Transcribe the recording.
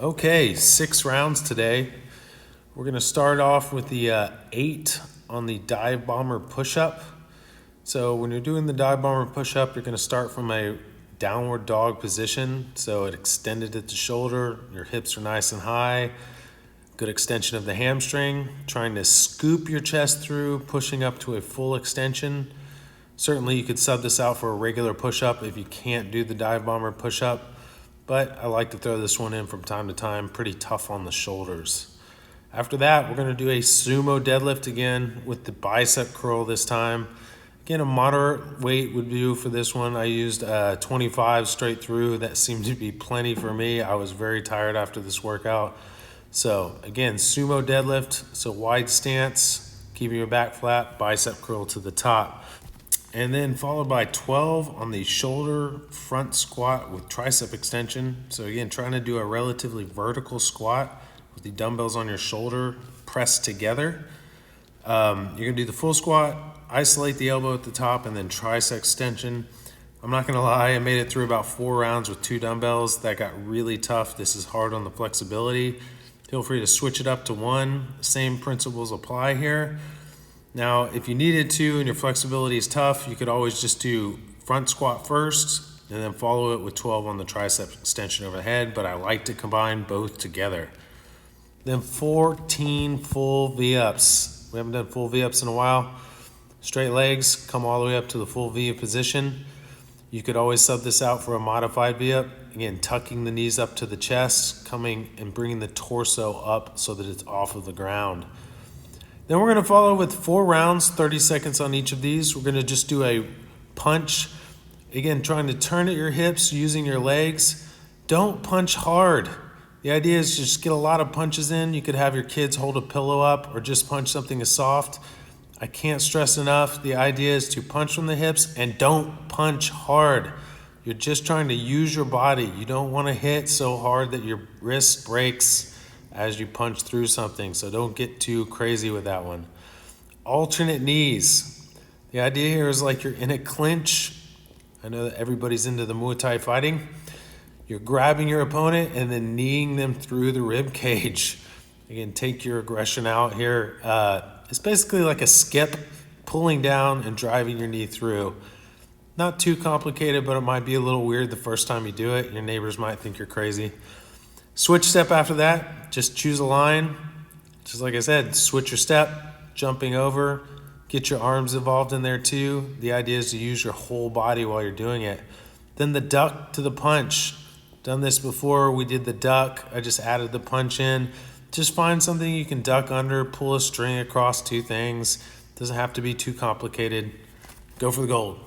Okay, 6 rounds today. We're gonna start off with the 8 on the dive bomber push-up. So when you're doing the dive bomber push-up, you're gonna start from a downward dog position. So it extended at the shoulder, your hips are nice and high, good extension of the hamstring, trying to scoop your chest through, pushing up to a full extension. Certainly you could sub this out for a regular push-up if you can't do the dive bomber push-up, but I like to throw this one in from time to time, pretty tough on the shoulders. After that, we're gonna do a sumo deadlift again with the bicep curl this time. Again, a moderate weight would do for this one. I used 25 straight through. That seemed to be plenty for me. I was very tired after this workout. So again, sumo deadlift, so wide stance, keeping your back flat, bicep curl to the top. And then followed by 12 on the shoulder front squat with tricep extension. So again, trying to do a relatively vertical squat with the dumbbells on your shoulder pressed together. You're gonna do the full squat, isolate the elbow at the top, and then tricep extension. I'm not gonna lie, I made it through about 4 rounds with 2 dumbbells. That got really tough. This is hard on the flexibility. Feel free to switch it up to 1. Same principles apply here. Now, if you needed to and your flexibility is tough, you could always just do front squat first and then follow it with 12 on the tricep extension overhead, but I like to combine both together. Then 14 full V-ups. We haven't done full V-ups in a while. Straight legs, come all the way up to the full V position. You could always sub this out for a modified V-up. Again, tucking the knees up to the chest, coming and bringing the torso up so that it's off of the ground. Then we're gonna follow with 4 rounds, 30 seconds on each of these. We're gonna just do a punch. Again, trying to turn at your hips using your legs. Don't punch hard. The idea is just get a lot of punches in. You could have your kids hold a pillow up or just punch something as soft. I can't stress enough, the idea is to punch from the hips and don't punch hard. You're just trying to use your body. You don't wanna hit so hard that your wrist breaks as you punch through something, so don't get too crazy with that one. Alternate knees. The idea here is like you're in a clinch. I know that everybody's into the Muay Thai fighting. You're grabbing your opponent and then kneeing them through the rib cage. Again, take your aggression out here. It's basically like a skip, pulling down and driving your knee through. Not too complicated, but it might be a little weird the first time you do it. Your neighbors might think you're crazy. Switch step after that, just choose a line. Just like I said, switch your step, jumping over, get your arms involved in there too. The idea is to use your whole body while you're doing it. Then the duck to the punch. Done this before, we did the duck. I just added the punch in. Just find something you can duck under, pull a string across 2 things. Doesn't have to be too complicated. Go for the gold.